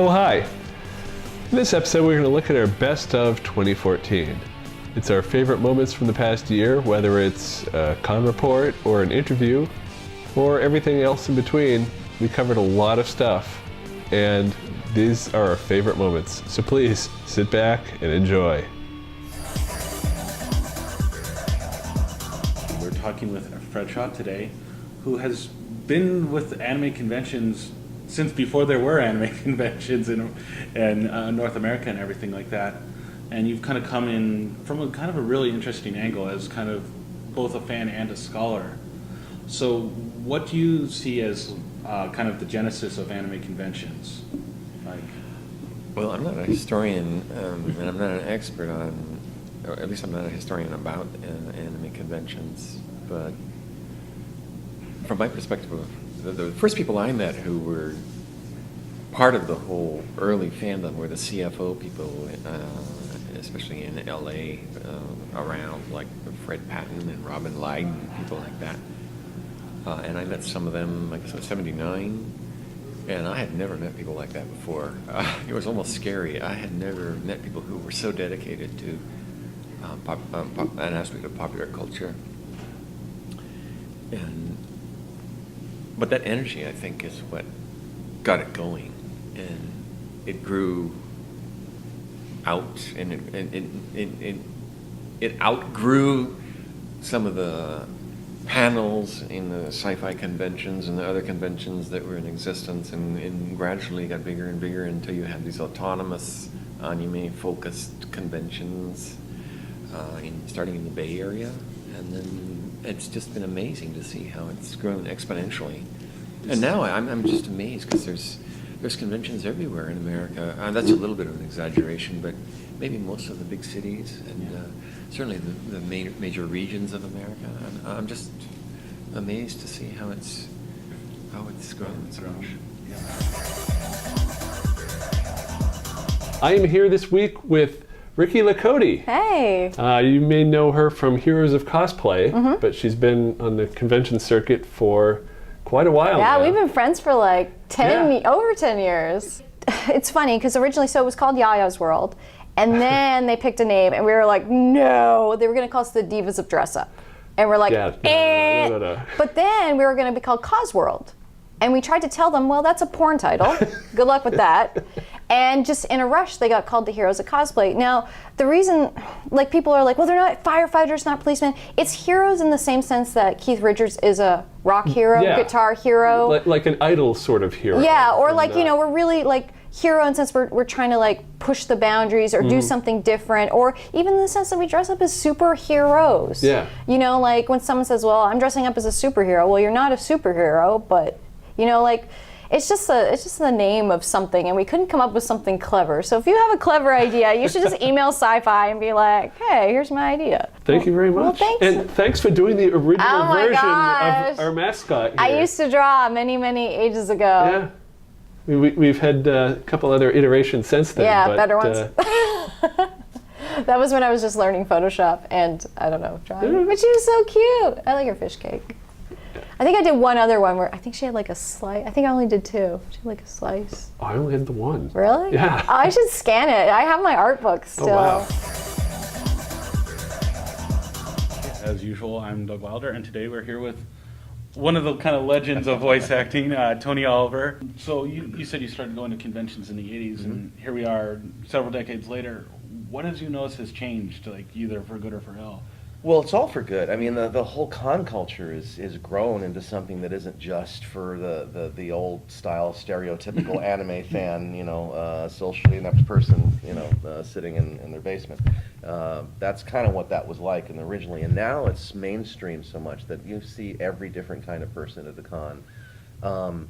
Oh, hi. In this episode, we're going to look at our best of 2014. It's our favorite moments from the past year, whether it's a con report or an interview or everything else in between. We covered a lot of stuff, and these are our favorite moments. So please sit back and enjoy. We're talking with Fred Shaw today, who has been with anime conventions since before there were anime conventions in North America and everything like that. And you've kind of come in from a kind of a really interesting angle as kind of both a fan and a scholar. So what do you see as kind of the genesis of anime conventions? Well, I'm not a historian, and I'm not an expert on, or at least I'm not a historian about anime conventions, but from my perspective, the first people I met who were part of the whole early fandom were the CFO people, especially in LA, around like Fred Patton and Robin Lyden, people like that. And I met some of them, I guess it was 79, and I had never met people like that before. It was almost scary. I had never met people who were so dedicated to an aspect of popular culture. But that energy, I think, is what got it going, and it grew out, and it outgrew some of the panels in the sci-fi conventions and the other conventions that were in existence, and gradually got bigger and bigger until you had these autonomous anime-focused conventions, starting in the Bay Area, and then it's just been amazing to see how it's grown exponentially. And now I'm just amazed because there's conventions everywhere in America. That's a little bit of an exaggeration, but maybe most of the big cities and certainly the major regions of America. I'm just amazed to see how it's grown so much. I am here this week with Ricky Lakoti. Hey! You may know her from Heroes of Cosplay, but she's been on the convention circuit for quite a while now. Yeah, we've been friends for like over 10 years. It's funny, because originally, so it was called Yaya's World, and then they picked a name, and we were like, no, they were going to call us the Divas of Dress Up. And we're like, no. But then we were going to be called Cos World. And we tried to tell them, well, that's a porn title. Good luck with that. And just in a rush, they got called to Heroes of Cosplay. Now, the reason, like, people are like, well, they're not firefighters, not policemen. It's heroes in the same sense that Keith Richards is a rock hero, guitar hero. Like an idol sort of hero. Yeah, or like, you know, we're really like hero in the sense we're trying to like push the boundaries or do something different, or even in the sense that we dress up as superheroes. Yeah. You know, like when someone says, well, I'm dressing up as a superhero. Well, you're not a superhero, but, you know, like, it's just the name of something, and we couldn't come up with something clever. So if you have a clever idea, you should just email Sci-Fi and be like, hey, here's my idea. Thank you very much. Well, thanks. And thanks for doing the original version gosh. of our mascot here. I used to draw many, many ages ago. Yeah. We've had a couple other iterations since then. Yeah, but, better ones. That was when I was just learning Photoshop and, I don't know, drawing. But she was so cute. I like her fish cake. I think I did one other one where I think she had like a slice. I think I only did two. She had like a slice. Oh, I only had the one. Really? Yeah. Oh, I should scan it. I have my art book still. Oh, wow. As usual, I'm Doug Wilder, and today we're here with one of the kind of legends of voice acting, Tony Oliver. So you said you started going to conventions in the 80s, and here we are several decades later. What has you noticed has changed, like either for good or for ill? Well, it's all for good. I mean, the whole con culture is grown into something that isn't just for the old style stereotypical anime fan, you know, socially inept person, you know, sitting in their basement. That's kind of what that was like originally, and now it's mainstream so much that you see every different kind of person at the con, and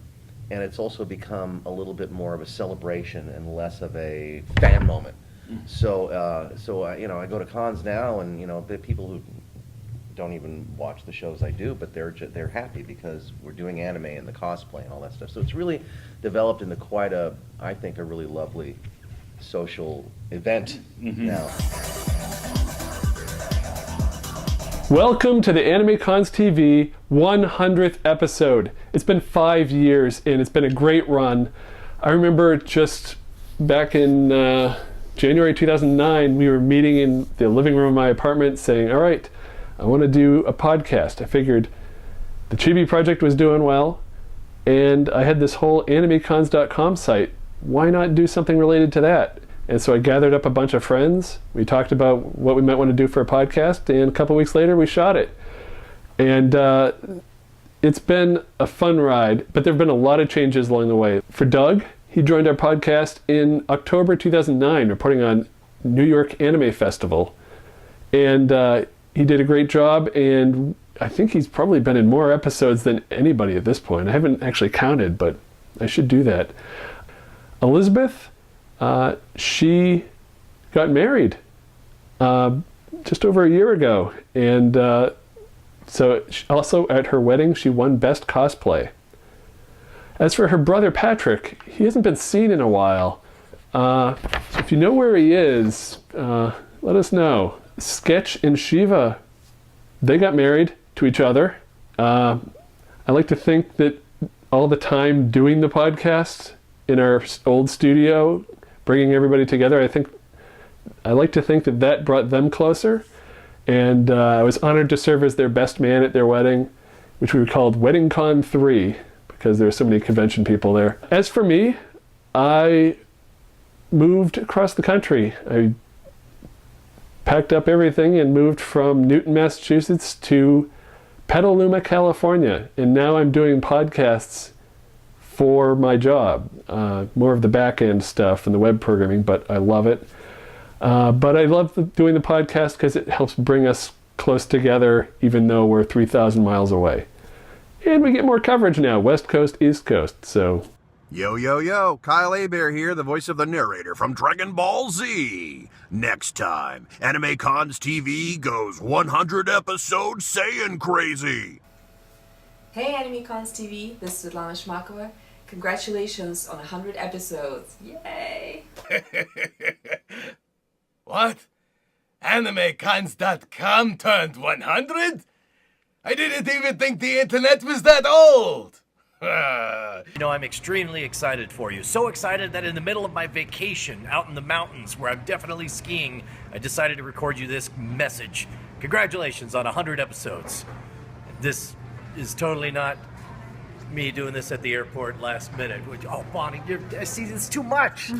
it's also become a little bit more of a celebration and less of a fan moment. So you know, I go to cons now, and you know, the people who don't even watch the shows I do, but they're happy because we're doing anime and the cosplay and all that stuff. So it's really developed into quite I think, a really lovely social event now. Welcome to the AnimeCons TV 100th episode. It's been 5 years and it's been a great run. I remember just back in January 2009, we were meeting in the living room of my apartment saying, all right, I want to do a podcast. I figured the Chibi project was doing well, and I had this whole AnimeCons.com site. Why not do something related to that? And so I gathered up a bunch of friends. We talked about what we might want to do for a podcast, and a couple weeks later we shot it. And it's been a fun ride, but there have been a lot of changes along the way. For Doug, he joined our podcast in October 2009, reporting on New York Anime Festival. And he did a great job, and I think he's probably been in more episodes than anybody at this point. I haven't actually counted, but I should do that. Elizabeth, she got married just over a year ago. And so also at her wedding, she won Best Cosplay. As for her brother Patrick, he hasn't been seen in a while. So if you know where he is, let us know. Sketch and Shiva, they got married to each other. I like to think that all the time doing the podcast in our old studio, bringing everybody together, I like to think that that brought them closer. And I was honored to serve as their best man at their wedding, which we called WeddingCon 3, because there were so many convention people there. As for me, I moved across the country. I packed up everything and moved from Newton, Massachusetts to Petaluma, California. And now I'm doing podcasts for my job. More of the back-end stuff and the web programming, but I love it. But I love doing the podcast because it helps bring us close together, even though we're 3,000 miles away. And we get more coverage now, West Coast, East Coast, so... Yo, yo, yo, Kyle Hebert here, the voice of the narrator from Dragon Ball Z. Next time, AnimeCons TV goes 100 episodes Saiyan crazy. Hey AnimeCons TV, this is Svetlana Shmakova. Congratulations on 100 episodes. Yay! What? AnimeCons.com turned 100? I didn't even think the internet was that old! You know, I'm extremely excited for you. So excited that in the middle of my vacation out in the mountains where I'm definitely skiing, I decided to record you this message. Congratulations on 100 episodes. This is totally not me doing this at the airport last minute. Oh, Bonnie, I see this too much.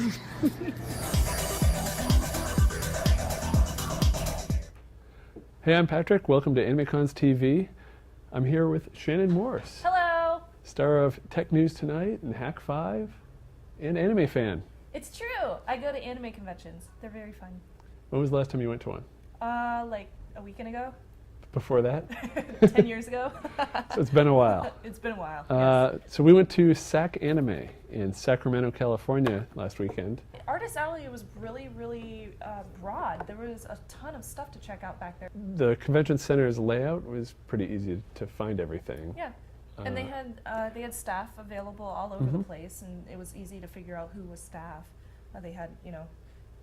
Hey, I'm Patrick. Welcome to AnimeCons TV. I'm here with Shannon Morse. Hello. Star of Tech News Tonight and Hack 5 and Anime Fan. It's true. I go to anime conventions. They're very fun. When was the last time you went to one? Like a weekend ago. Before that? 10 years ago. So it's been a while. It's been a while. Yes. So we went to SAC Anime in Sacramento, California last weekend. Artist Alley was really, really broad. There was a ton of stuff to check out back there. The convention center's layout was pretty easy to find everything. Yeah. And they had staff available all over the place, and it was easy to figure out who was staff. They had,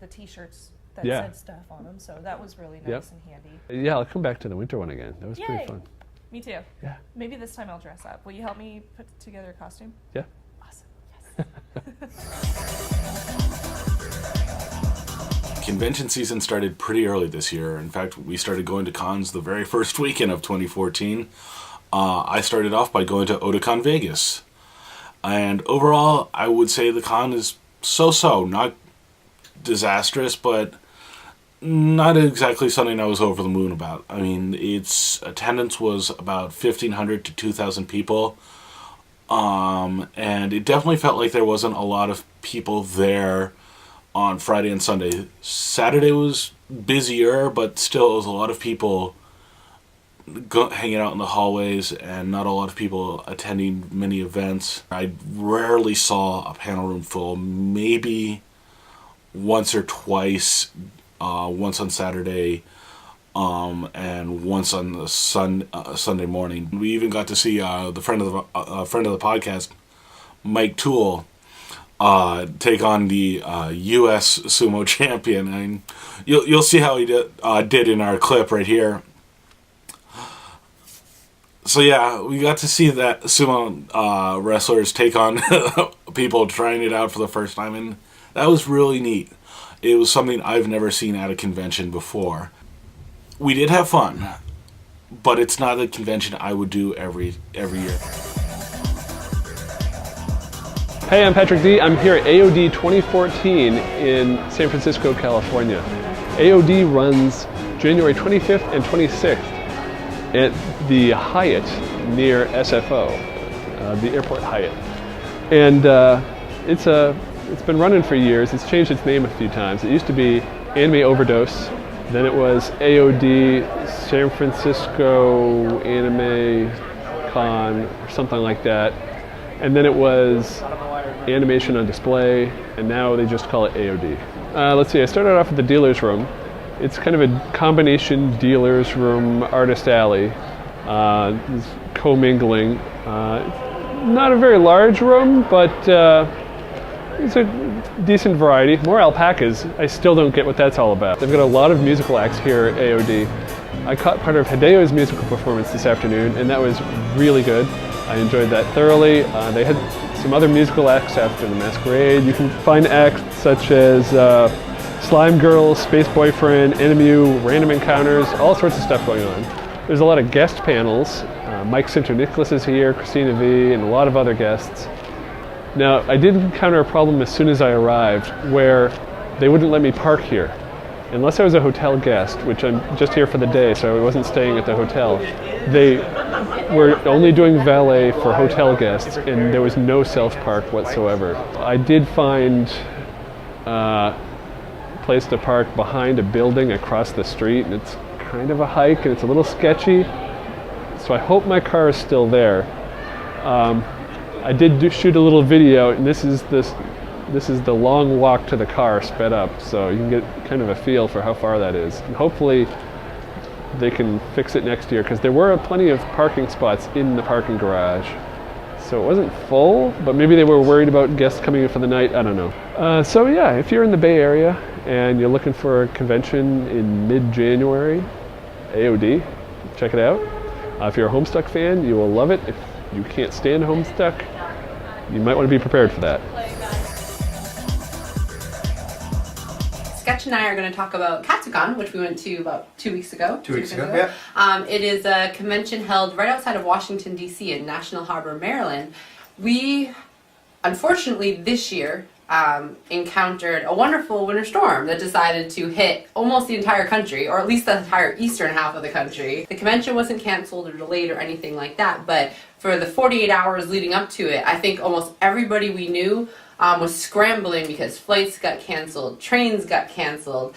the T-shirts that said staff on them, so that was really nice and handy. Yeah, I'll come back to the winter one again. That was pretty fun. Me too. Yeah. Maybe this time I'll dress up. Will you help me put together a costume? Yeah. Awesome. Yes. Convention season started pretty early this year. In fact, we started going to cons the very first weekend of 2014. I started off by going to Otakon Vegas. And overall, I would say the con is so-so. Not disastrous, but not exactly something I was over the moon about. I mean, its attendance was about 1,500 to 2,000 people. And it definitely felt like there wasn't a lot of people there on Friday and Sunday. Saturday was busier, but still, it was a lot of people hanging out in the hallways and not a lot of people attending many events. I rarely saw a panel room full, maybe once or twice, once on Saturday and once on the Sunday morning. We even got to see the friend of the podcast, Mike Toole, take on the U.S. sumo champion, and you'll see how he did in our clip right here. So yeah, we got to see that sumo wrestlers take on people trying it out for the first time, and That was really neat. It was something I've never seen at a convention before. We did have fun, but it's not a convention I would do every year. Hey, I'm Patrick D. I'm here at AOD 2014 in San Francisco, California. AOD runs January 25th and 26th at the Hyatt near SFO, the Airport Hyatt. And it's been running for years. It's changed its name a few times. It used to be Anime Overdose. Then it was AOD San Francisco Anime Con or something like that. And then it was Animation on Display, and now they just call it AOD. Let's see, I started off at the dealer's room. It's kind of a combination dealer's room, artist alley, commingling. Not a very large room, but it's a decent variety. More alpacas. I still don't get what that's all about. They've got a lot of musical acts here at AOD. I caught part of Hideo's musical performance this afternoon, and that was really good. I enjoyed that thoroughly. They had some other musical acts after the Masquerade. You can find acts such as Slime Girl, Space Boyfriend, Enemu, Random Encounters, all sorts of stuff going on. There's a lot of guest panels. Mike Sinter-Nicholas is here, Christina V, and a lot of other guests. Now, I did encounter a problem as soon as I arrived where they wouldn't let me park here. Unless I was a hotel guest, which I'm just here for the day, so I wasn't staying at the hotel. They were only doing valet for hotel guests, and there was no self-park whatsoever. I did find a place to park behind a building across the street, and it's kind of a hike, and it's a little sketchy. So I hope my car is still there. I did shoot a little video, and this is the long walk to the car sped up, so you can get kind of a feel for how far that is. And hopefully they can fix it next year, because there were plenty of parking spots in the parking garage. So it wasn't full, but maybe they were worried about guests coming in for the night, I don't know. So yeah, if you're in the Bay Area and you're looking for a convention in mid-January, AOD, check it out. If you're a Homestuck fan, you will love it. If you can't stand Homestuck, you might want to be prepared for that. Sketch and I are going to talk about KATSUCON, which we went to about 2 weeks ago. 2 weeks ago, yeah. It is a convention held right outside of Washington, D.C. in National Harbor, Maryland. We, unfortunately, this year encountered a wonderful winter storm that decided to hit almost the entire country, or at least the entire eastern half of the country. The convention wasn't canceled or delayed or anything like that, but for the 48 hours leading up to it, I think almost everybody we knew was scrambling because flights got canceled, trains got canceled.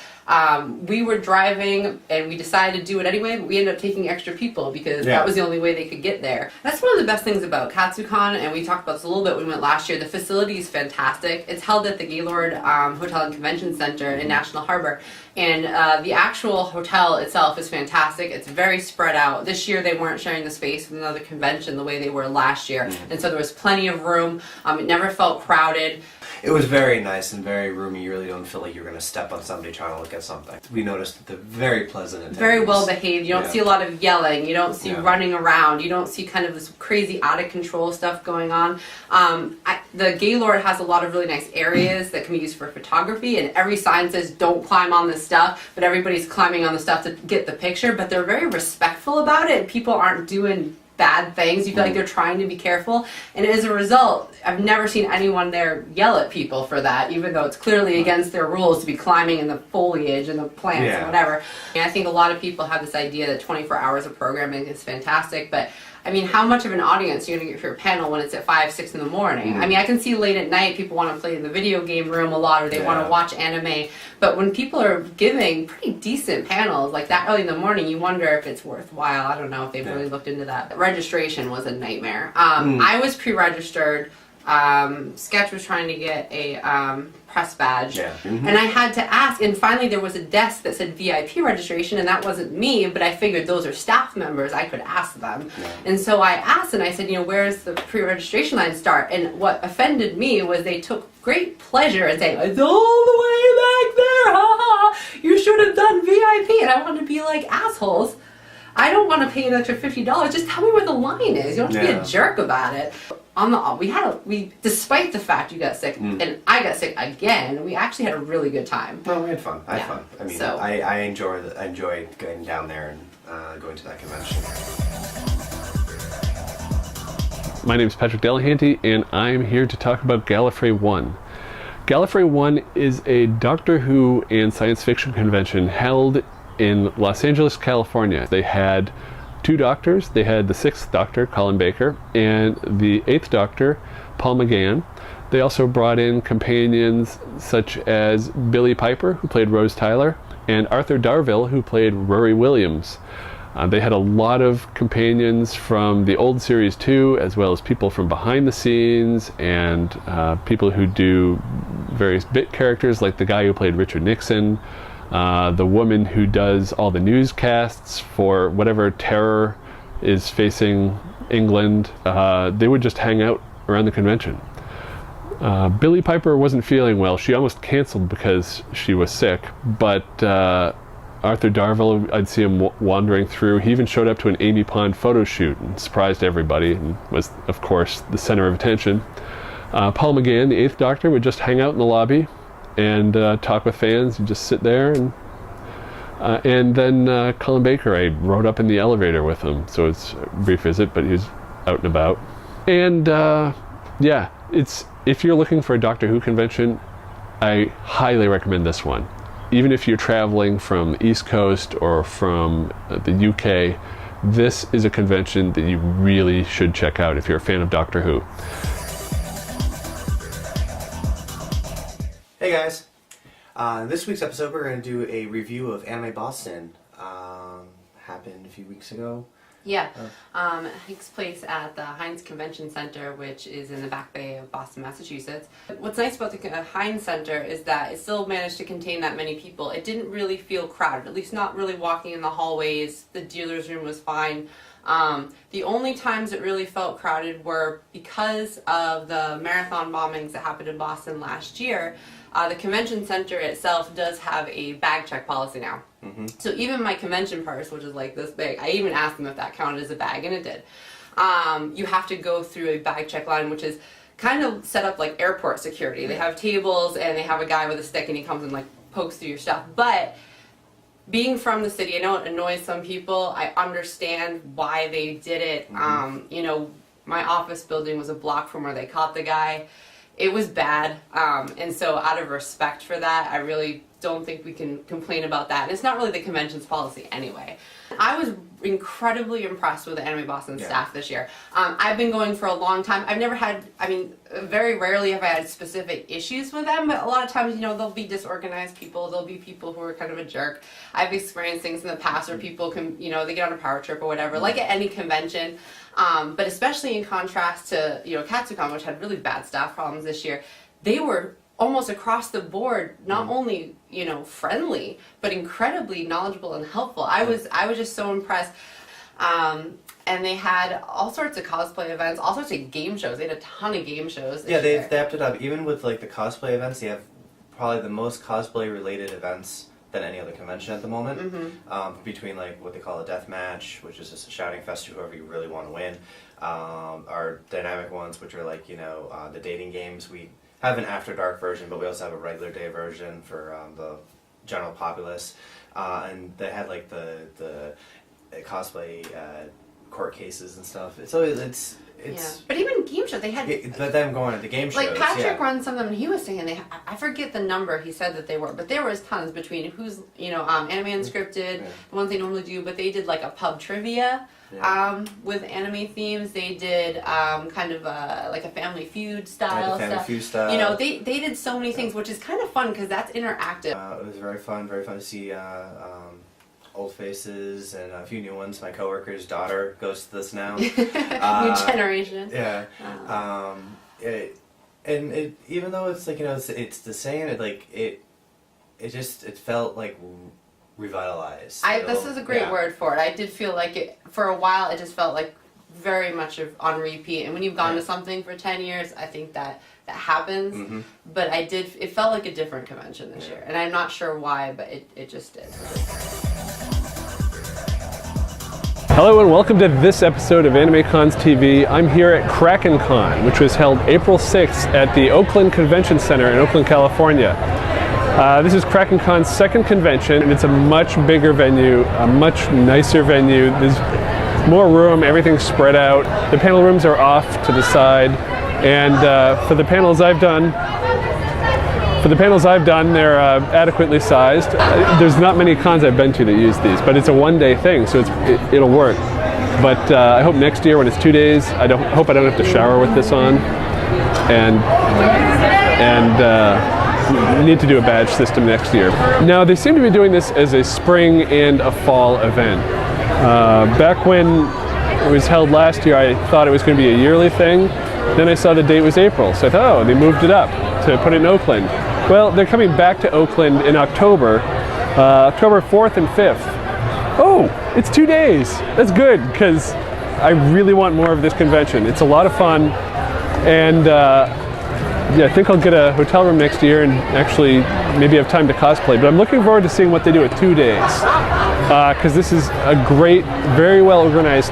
We were driving and we decided to do it anyway, but we ended up taking extra people because that was the only way they could get there. That's one of the best things about KATSUCON, and we talked about this a little bit when we went last year. The facility is fantastic. It's held at the Gaylord Hotel and Convention Center in National Harbor, and the actual hotel itself is fantastic. It's very spread out. This year they weren't sharing the space with another convention the way they were last year, and so there was plenty of room. It never felt crowded. It was very nice and very roomy. You really don't feel like you're going to step on somebody trying to look at something. We noticed that they're very pleasant and very well behaved. You don't see a lot of yelling. You don't see running around. You don't see kind of this crazy out of control stuff going on. The Gaylord has a lot of really nice areas that can be used for photography, and every sign says don't climb on this stuff, but everybody's climbing on the stuff to get the picture, but they're very respectful about it. People aren't doing bad things. You feel like they're trying to be careful, and as a result, I've never seen anyone there yell at people for that, even though it's clearly against their rules to be climbing in the foliage and the plants and whatever. And I think a lot of people have this idea that 24 hours of programming is fantastic, but I mean, how much of an audience are you going to get for your panel when it's at 5, 6 in the morning? I mean, I can see late at night people want to play in the video game room a lot, or they want to watch anime, but when people are giving pretty decent panels, like that early in the morning, you wonder if it's worthwhile. I don't know if they've really looked into that. Registration was a nightmare. I was pre-registered. Sketch was trying to get a press badge, and I had to ask, and finally there was a desk that said VIP registration, and that wasn't me, but I figured those are staff members, I could ask them. And so I asked, and I said, you know, where's the pre-registration line start? And what offended me was they took great pleasure in saying, it's all the way back there, ha ha, you should have done VIP. And I wanted to be like, assholes, I don't want to pay an extra $50. Just tell me where the line is. You don't have to be a jerk about it. Despite the fact you got sick and I got sick again, we actually had a really good time. Well, we had fun. I had fun. I mean, I enjoyed going down there and going to that convention. My name is Patrick Delahanty, and I'm here to talk about Gallifrey 1. Gallifrey 1 is a Doctor Who and science fiction convention held in Los Angeles, California. They had 2 doctors. They had the 6th Doctor, Colin Baker, and the 8th Doctor, Paul McGann. They also brought in companions such as Billie Piper, who played Rose Tyler, and Arthur Darvill, who played Rory Williams. They had a lot of companions from the old series too, as well as people from behind the scenes and people who do various bit characters, like the guy who played Richard Nixon, the woman who does all the newscasts for whatever terror is facing England. They would just hang out around the convention. Billie Piper wasn't feeling well. She almost canceled because she was sick, but Arthur Darvill, I'd see him wandering through. He even showed up to an Amy Pond photo shoot and surprised everybody and was, of course, the center of attention. Paul McGann, the 8th Doctor, would just hang out in the lobby and talk with fans. He'd just sit there. And then Colin Baker, I rode up in the elevator with him. So it's a brief visit, but he was out and about. And yeah, if you're looking for a Doctor Who convention, I highly recommend this one. Even if you're traveling from the East Coast or from the UK, this is a convention that you really should check out if you're a fan of Doctor Who. Hey guys, this week's episode we're going to do a review of Anime Boston. Happened a few weeks ago. Yeah, it takes place at the Heinz Convention Center, which is in the Back Bay of Boston, Massachusetts. What's nice about the Heinz Center is that it still managed to contain that many people. It didn't really feel crowded, at least not really walking in the hallways. The dealer's room was fine. The only times it really felt crowded were because of the marathon bombings that happened in Boston last year. The convention center itself does have a bag check policy now. So even my convention purse, which is like this big, I even asked them if that counted as a bag, and it did. You have to go through a bag check line, which is kind of set up like airport security. They have tables, and they have a guy with a stick, and he comes and like pokes through your stuff. But being from the city, I know it annoys some people. I understand why they did it. You know, my office building was a block from where they caught the guy. It was bad, and so out of respect for that, I really don't think we can complain about that. And it's not really the convention's policy anyway. I was incredibly impressed with the Anime Boston staff this year. I've been going for a long time. I've never had, I mean, very rarely have I had specific issues with them, but a lot of times, you know, they'll be disorganized people. There'll be people who are kind of a jerk. I've experienced things in the past where people can, you know, they get on a power trip or whatever, like at any convention. But especially in contrast to, you know, KATSUCON, which had really bad staff problems this year, they were almost across the board, not only, you know, friendly, but incredibly knowledgeable and helpful. I was just so impressed. And they had all sorts of cosplay events, all sorts of game shows. They had a ton of game shows. Yeah, they've stepped it up. Even with like the cosplay events, they have probably the most cosplay related events than any other convention at the moment. Between like what they call a death match, which is just a shouting fest to whoever you really want to win. Our dynamic ones, which are like, you know, the dating games. We have an After Dark version, but we also have a regular day version for the general populace. And they had like the cosplay court cases and stuff. So it's But even game shows, they had. But them going to the game shows, like Patrick runs some of them, and he was saying I forget the number he said that they were, but there was tons between who's, you know, Anime Unscripted, the ones they normally do, but they did like a pub trivia. With anime themes, they did kind of like a Family Feud style stuff. You know, they did so many things, which is kind of fun because that's interactive. It was very fun to see old faces and a few new ones. My coworker's daughter goes to this now. New generation. Yeah. Even though it's like, you know, it's the same. It felt like revitalized. This is a great word for it. I did feel like it for a while. It just felt like very much on repeat. And when you've gone to something for 10 years, I think that happens. But it felt like a different convention this year, and I'm not sure why, but it just did. Hello and welcome to this episode of AnimeCons TV. I'm here at KRAKEN, which was held April 6th at the Oakland Convention Center in Oakland, California. This is KRAKEN's second convention, and it's a much bigger venue, a much nicer venue. There's more room, everything's spread out. The panel rooms are off to the side, and for the panels I've done, they're adequately sized. There's not many cons I've been to that use these, but it's a one-day thing, so it'll work. But I hope next year when it's 2 days, I hope I don't have to shower with this on, and need to do a badge system next year. Now they seem to be doing this as a spring and a fall event. Back when it was held last year, I thought it was going to be a yearly thing. Then I saw the date was April, so I thought, oh, they moved it up to put it in Oakland. Well, they're coming back to Oakland in October, October 4th and 5th. Oh, it's 2 days. That's good, because I really want more of this convention. It's a lot of fun, and yeah, I think I'll get a hotel room next year and actually maybe have time to cosplay. But I'm looking forward to seeing what they do at 2 days, because this is a great, very well organized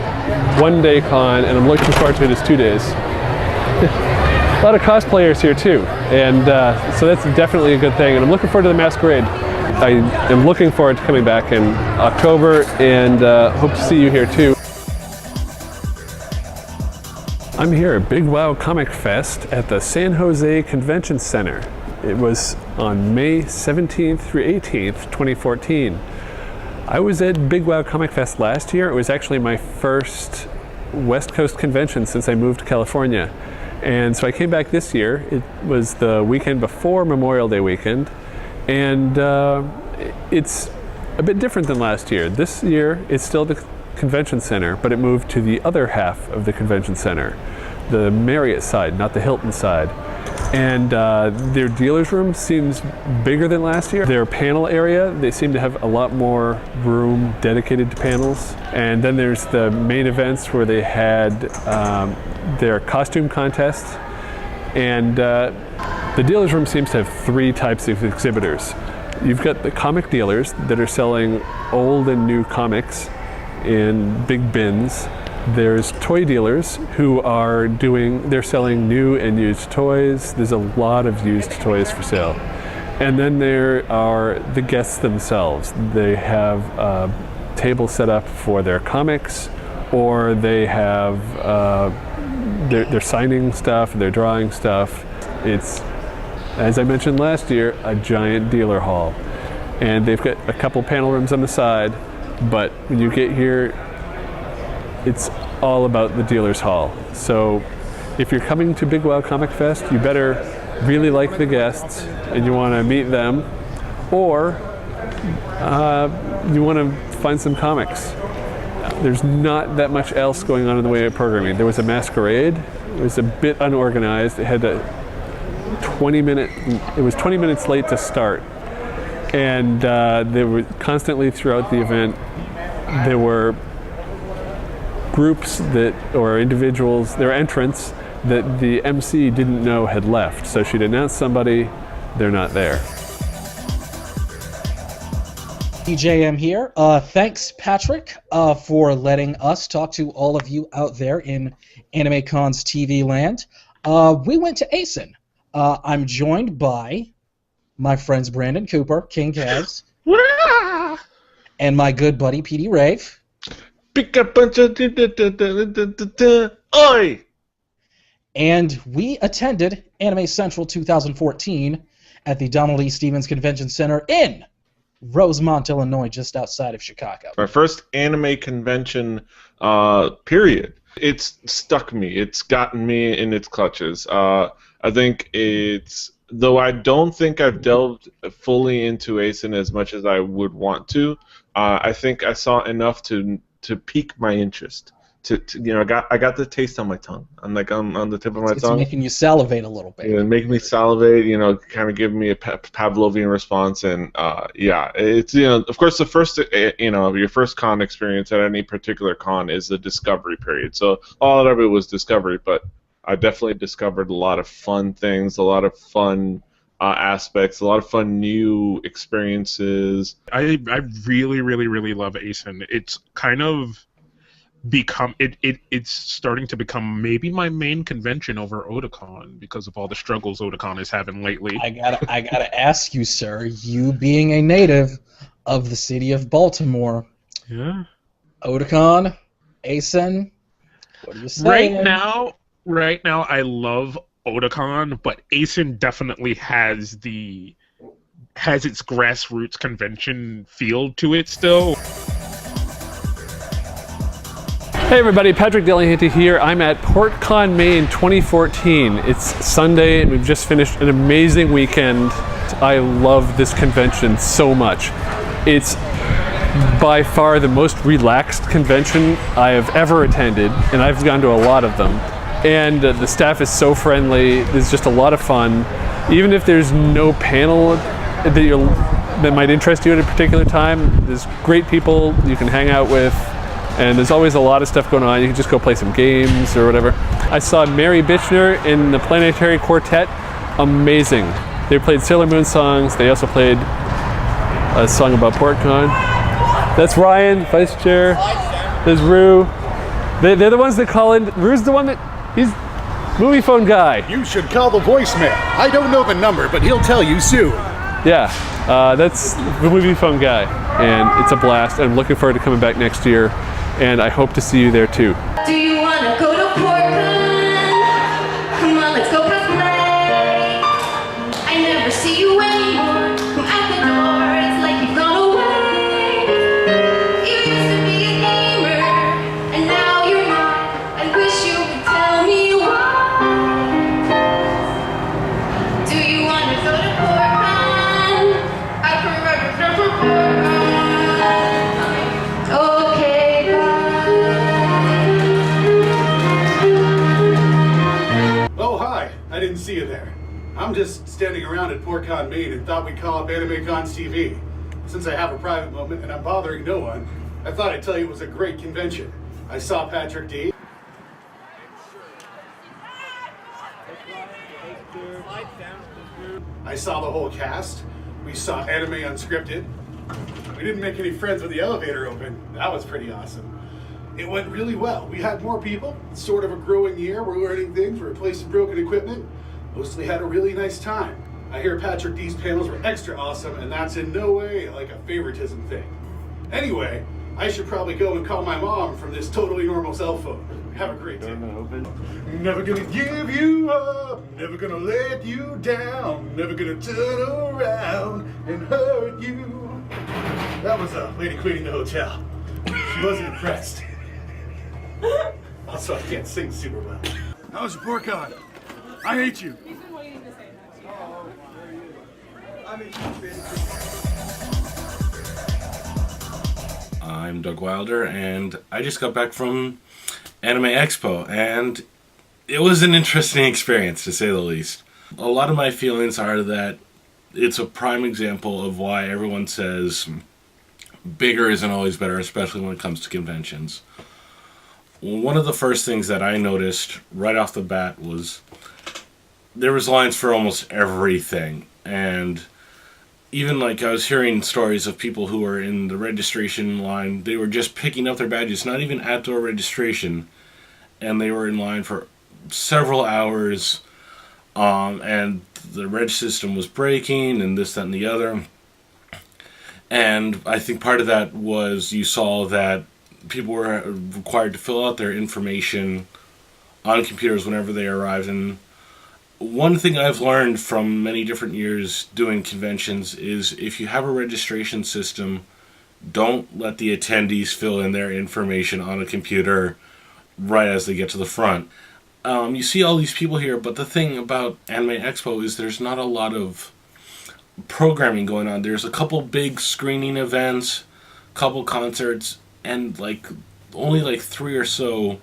one-day con, and I'm looking forward to it as 2 days. A lot of cosplayers here too, and so that's definitely a good thing. And I'm looking forward to the Masquerade. I am looking forward to coming back in October, and hope to see you here too. I'm here at Big Wow Comic Fest at the San Jose Convention Center. It was on May 17th through 18th, 2014. I was at Big Wow Comic Fest last year. It was actually my first West Coast convention since I moved to California. And so I came back this year. It was the weekend before Memorial Day weekend, and it's a bit different than last year. This year it's still the convention center, but it moved to the other half of the convention center, the Marriott side, not the Hilton side. And their dealer's room seems bigger than last year. Their panel area, they seem to have a lot more room dedicated to panels. And then there's the main events where they had their costume contests. And the dealer's room seems to have three types of exhibitors. You've got the comic dealers that are selling old and new comics in big bins. There's toy dealers who are they're selling new and used toys. There's a lot of used toys for sale. And then there are the guests themselves. They have a table set up for their comics, or they have they're signing stuff, they're drawing stuff. It's, as I mentioned last year, a giant dealer hall. And they've got a couple panel rooms on the side, but when you get here, it's all about the dealer's hall. So if you're coming to Big Wow Comic Fest, you better really like the guests and you want to meet them, or you want to find some comics. There's not that much else going on in the way of programming. There was a masquerade. It was a bit unorganized. It had it was 20 minutes late to start. And there were constantly throughout the event, there were groups or individuals, their entrants, that the MC didn't know had left. So she'd announce somebody, they're not there. DJM here. Thanks, Patrick, for letting us talk to all of you out there in AnimeCons TV land. We went to ASIN. I'm joined by my friends Brandon Cooper, King Kaz, and my good buddy PD Rave. Pick up bunch of oi! And we attended Anime Central 2014 at the Donald E. Stevens Convention Center in Rosemont, Illinois, just outside of Chicago. My first anime convention, period. It's stuck me. It's gotten me in its clutches. I think though I don't think I've delved fully into ASIN as much as I would want to, I think I saw enough to pique my interest. I got the taste on my tongue. I'm like on the tip of my tongue. It's making you salivate a little bit. Yeah, making me salivate. Kind of giving me a Pavlovian response, and yeah, it's of course the first your first con experience at any particular con is the discovery period. So all of it was discovery, but I definitely discovered a lot of fun things, a lot of fun aspects, a lot of fun new experiences. I really, really, really love ASIN. It's kind of it's starting to become maybe my main convention over Otakon because of all the struggles Otakon is having lately. I gotta ask you, sir, you being a native of the city of Baltimore, yeah, Otakon, ASIN, what are you saying? Right now, I love Otakon, but ASIN definitely has its grassroots convention feel to it still. Hey everybody, Patrick Delahanty here. I'm at PortCon Maine 2014. It's Sunday and we've just finished an amazing weekend. I love this convention so much. It's by far the most relaxed convention I have ever attended, and I've gone to a lot of them. And the staff is so friendly. There's just a lot of fun. Even if there's no panel that might interest you at a particular time, there's great people you can hang out with. And there's always a lot of stuff going on. You can just go play some games or whatever. I saw Mary Bitchner in the Planetary Quartet. Amazing. They played Sailor Moon songs. They also played a song about PortCon. That's Ryan, Vice Chair. There's Rue. They're the ones that call in. Rue's the one he's movie phone guy. You should call the voicemail. I don't know the number, but he'll tell you soon. Yeah, that's the movie phone guy. And it's a blast. I'm looking forward to coming back next year. And I hope to see you there too. Do you want to go to PortCon? Come on, let's go play. I never see you anymore. Come out the door, it's like you've gone away. You used to be a gamer, and now you're not. I wish you could tell me why. Do you want to go to PortCon? I prefer PortCon. Okay. I didn't see you there. I'm just standing around at PortCon Maine and thought we'd call up AnimeCons TV. Since I have a private moment and I'm bothering no one, I thought I'd tell you it was a great convention. I saw Patrick D. I saw the whole cast. We saw Anime Unscripted. We didn't make any friends with the elevator open. That was pretty awesome. It went really well. We had more people. It's sort of a growing year. We're learning things. We're replacing broken equipment. Mostly had a really nice time. I hear Patrick D's panels were extra awesome, and that's in no way like a favoritism thing. Anyway, I should probably go and call my mom from this totally normal cell phone. Have a great day. Never gonna give you up. Never gonna let you down. Never gonna turn around and hurt you. That was a lady cleaning the hotel. She wasn't impressed. Also, I can't sing super well. How was your PortCon? I hate you. I'm Doug Wilder, and I just got back from Anime Expo, and it was an interesting experience, to say the least. A lot of my feelings are that it's a prime example of why everyone says bigger isn't always better, especially when it comes to conventions. One of the first things that I noticed right off the bat was there was lines for almost everything. And even like I was hearing stories of people who were in the registration line, they were just picking up their badges, not even at-door registration, and they were in line for several hours, and the reg system was breaking, and this, that, and the other. And I think part of that was you saw that people were required to fill out their information on computers whenever they arrived. And one thing I've learned from many different years doing conventions is if you have a registration system, don't let the attendees fill in their information on a computer right as they get to the front. You see all these people here, but the thing about Anime Expo is there's not a lot of programming going on. There's a couple big screening events, couple concerts, and only 3 or so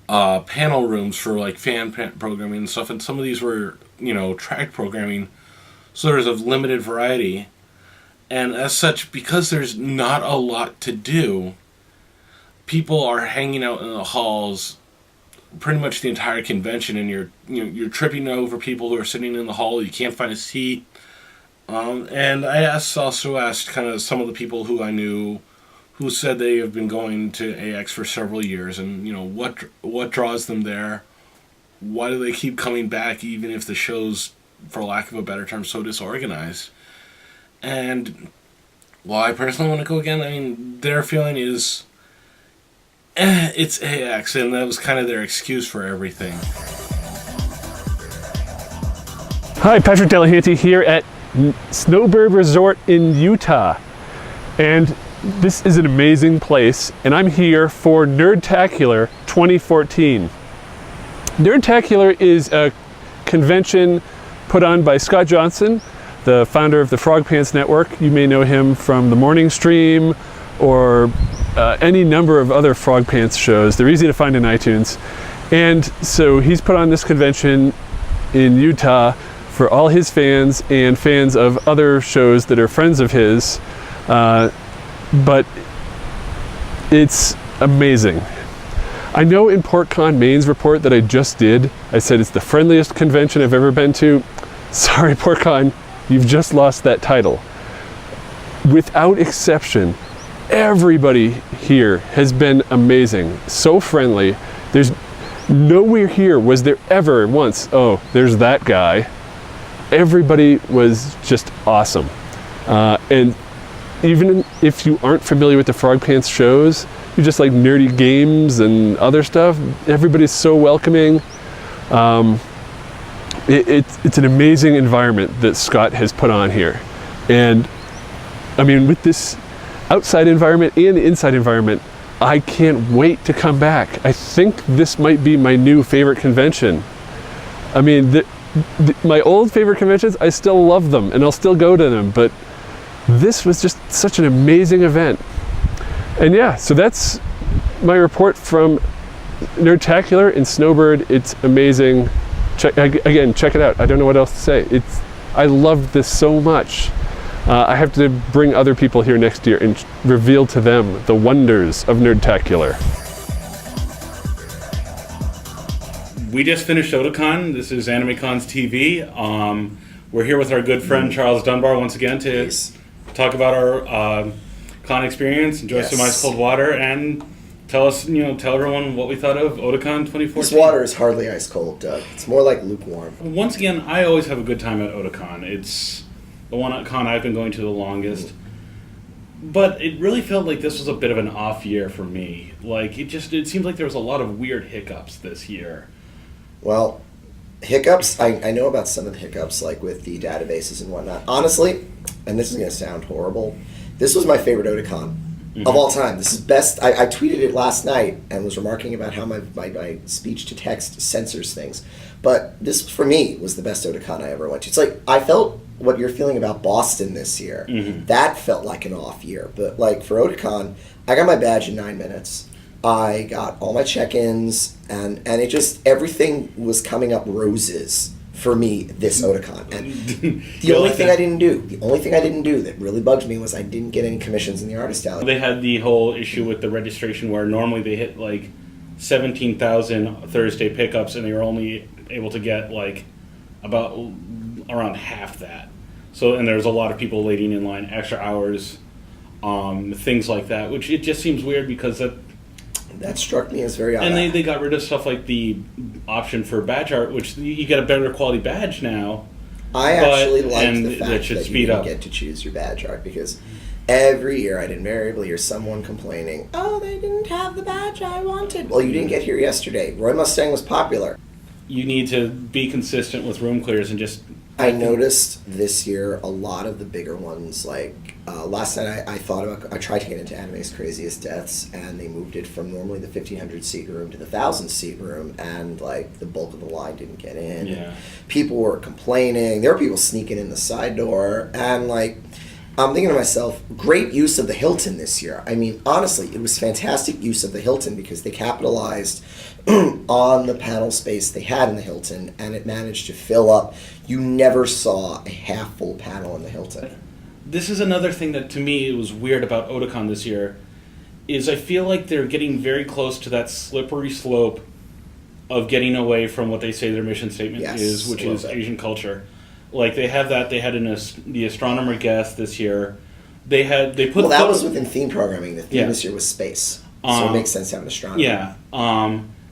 panel rooms for fan programming and stuff. And some of these were track programming, so there's a limited variety. And as such, because there's not a lot to do, people are hanging out in the halls pretty much the entire convention, and you're tripping over people who are sitting in the hall. You can't find a seat. And I also asked kind of some of the people who I knew who said they have been going to AX for several years, and what draws them there. Why do they keep coming back, even if the show's, for lack of a better term, so disorganized? And while I personally want to go again, I mean, their feeling is, it's AX, and that was kind of their excuse for everything. Hi, Patrick Delahanty here at Snowbird Resort in Utah. And this is an amazing place, and I'm here for NERDTACULAR 2014. NERDTACULAR is a convention put on by Scott Johnson, the founder of the Frog Pants Network. You may know him from the Morning Stream or any number of other Frog Pants shows. They're easy to find in iTunes. And so he's put on this convention in Utah for all his fans and fans of other shows that are friends of his. But it's amazing. I know in PortCon Maine's report that I just did, I said it's the friendliest convention I've ever been to. Sorry, PortCon, you've just lost that title. Without exception, everybody here has been amazing, so friendly. There's nowhere here was there ever once, oh, there's that guy. Everybody was just awesome. And even if you aren't familiar with the Frog Pants shows, you just like nerdy games and other stuff, everybody's so welcoming. It's an amazing environment that Scott has put on here. And I mean, with this outside environment and the inside environment, I can't wait to come back. I think this might be my new favorite convention. I mean, my old favorite conventions, I still love them and I'll still go to them, but this was just such an amazing event. And yeah, so that's my report from NERDTACULAR in Snowbird. It's amazing. Check it out. I don't know what else to say. I love this so much. I have to bring other people here next year and reveal to them the wonders of NERDTACULAR. We just finished Otakon. This is AnimeCons TV. We're here with our good friend Charles Dunbar once again to talk about our con experience, enjoy some ice cold water, and tell us, tell everyone what we thought of Otakon 2014. This water is hardly ice cold, Doug. It's more like lukewarm. Once again, I always have a good time at Otakon. It's the one con I've been going to the longest. But it really felt like this was a bit of an off year for me. Like, it seemed like there was a lot of weird hiccups this year. Well, hiccups, I know about some of the hiccups, like with the databases and whatnot. Honestly, and this is going to sound horrible, this was my favorite Otakon of all time. This is best. I tweeted it last night and was remarking about how my speech-to-text censors things. But this, for me, was the best Otakon I ever went to. It's like, I felt what you're feeling about Boston this year. That felt like an off year. But like for Otakon, I got my badge in 9 minutes. I got all my check-ins, and it just, everything was coming up roses for me this Otakon. And the only thing I didn't do that really bugged me was I didn't get any commissions in the artist alley. They had the whole issue with the registration where normally they hit like 17,000 Thursday pickups, and they were only able to get like about around half that. So, and there's a lot of people waiting in line, extra hours, things like that, which it just seems weird because that struck me as very odd. And they got rid of stuff like the option for badge art, which you get a better quality badge now. I actually liked the fact that should that speed you didn't up. get to choose your badge art, because every year I'd invariably hear someone complaining, oh, they didn't have the badge I wanted. Well, you didn't get here yesterday. Roy Mustang was popular. You need to be consistent with room clears and just... I noticed this year a lot of the bigger ones, like last night I tried to get into Anime's Craziest Deaths, and they moved it from normally the 1,500 seat room to the 1,000 seat room, and like the bulk of the line didn't get in. Yeah. People were complaining. There were people sneaking in the side door, and like I'm thinking to myself, great use of the Hilton this year. I mean, honestly, it was fantastic use of the Hilton because they capitalized on the panel space they had in the Hilton, and it managed to fill up. You never saw a half-full panel in the Hilton. This is another thing that to me was weird about Otakon this year, is I feel like they're getting very close to that slippery slope of getting away from what they say their mission statement is, which is Asian culture. Like they have that, they had the astronomer guest this year, They put. Well, that was within theme programming. The theme this year was space, so it makes sense to have an astronomy. Yeah.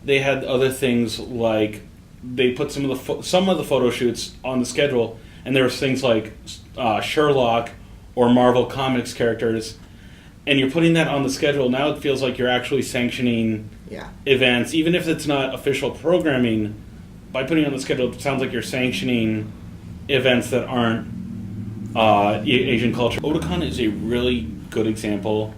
They had other things like they put some of the photo shoots on the schedule, and there was things like Sherlock or Marvel Comics characters, and you're putting that on the schedule. Now it feels like you're actually sanctioning events, even if it's not official programming. By putting it on the schedule, it sounds like you're sanctioning events that aren't Asian culture. Otakon is a really good example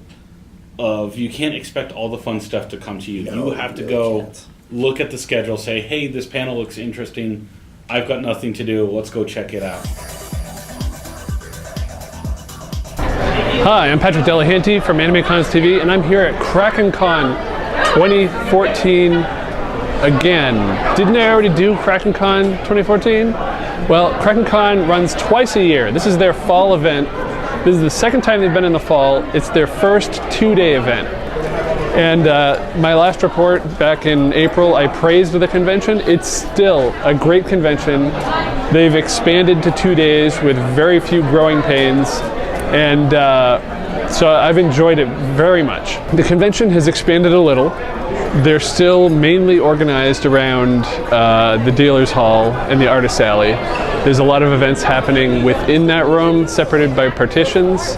of you can't expect all the fun stuff to come to you. No, you have to really go can't. Look at the schedule, say, hey, this panel looks interesting. I've got nothing to do. Let's go check it out. Hi, I'm Patrick Delahanty from AnimeCons TV, and I'm here at KrakenCon 2014 again. Didn't I already do KrakenCon 2014? Well, KrakenCon runs twice a year. This is their fall event. This is the second time they've been in the fall. It's their first 2-day event. And my last report back in April, I praised the convention. It's still a great convention. They've expanded to 2 days with very few growing pains. And so I've enjoyed it very much. The convention has expanded a little. They're still mainly organized around the dealer's hall and the artist alley. There's a lot of events happening within that room, separated by partitions.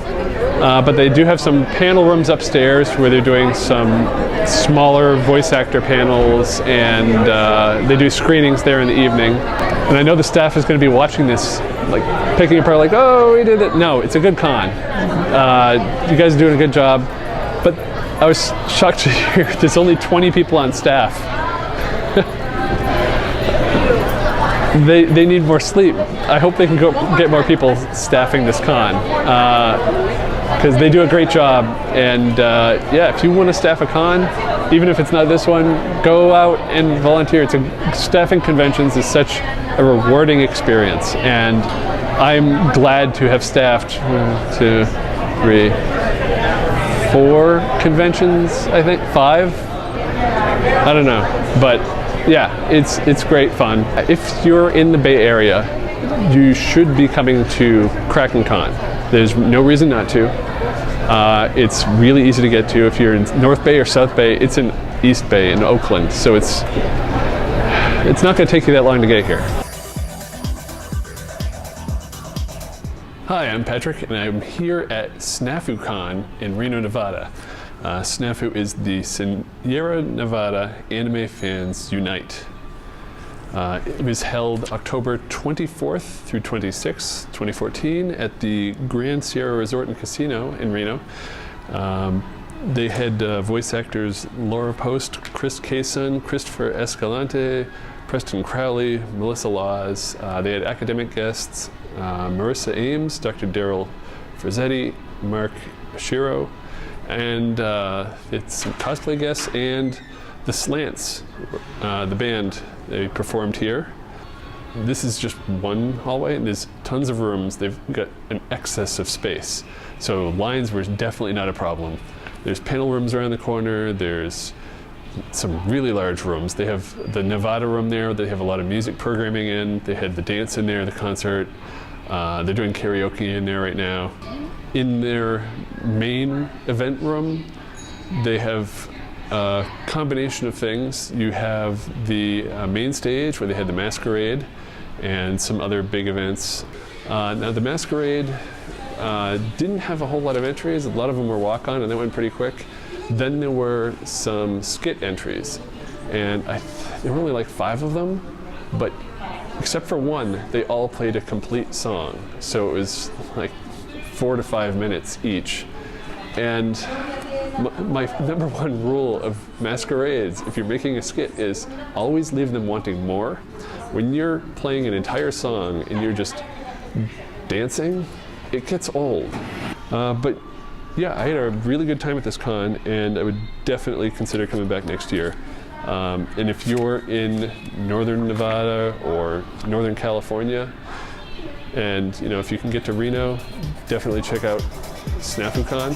But they do have some panel rooms upstairs where they're doing some smaller voice actor panels, and they do screenings there in the evening. And I know the staff is going to be watching this, like picking apart, like, oh, we did it. No, it's a good con. You guys are doing a good job. But I was shocked to hear there's only 20 people on staff. They need more sleep. I hope they can go get more people staffing this con, because they do a great job. And yeah, if you want to staff a con, even if it's not this one, go out and volunteer. Staffing conventions is such a rewarding experience, and I'm glad to have staffed 1, 2, 3, 4 conventions, I think, 5. I don't know, but yeah, it's great fun. If you're in the Bay Area, you should be coming to KrakenCon. There's no reason not to. It's really easy to get to. If you're in North Bay or South Bay, it's in East Bay in Oakland, so it's not going to take you that long to get here. Hi, I'm Patrick, and I'm here at SnafuCon in Reno, Nevada. Snafu is the Sierra Nevada Anime Fans Unite. It was held October 24th through 26th, 2014 at the Grand Sierra Resort and Casino in Reno. They had voice actors Laura Post, Chris Kaysen, Christopher Escalante, Preston Crowley, Melissa Laws. They had academic guests, Marissa Ames, Dr. Daryl Frazzetti, Mark Shiro, and it's some cosplay guests and the Slants, the band. They performed here. This is just one hallway, and there's tons of rooms. They've got an excess of space, so lines were definitely not a problem. There's panel rooms around the corner. There's some really large rooms. They have the Nevada room there. They have a lot of music programming in. They had the dance in there, the concert. They're doing karaoke in there right now. In their main event room, they have a combination of things. You have the main stage where they had the Masquerade and some other big events. Now the Masquerade didn't have a whole lot of entries. A lot of them were walk-on, and they went pretty quick. Then there were some skit entries, and there were only like 5 of them, but except for one, they all played a complete song. So it was like 4 to 5 minutes each. And my number one rule of masquerades, if you're making a skit, is always leave them wanting more. When you're playing an entire song and you're just dancing, it gets old. But yeah, I had a really good time at this con, and I would definitely consider coming back next year. And if you're in northern Nevada or northern California, and if you can get to Reno, definitely check out SnafuCon.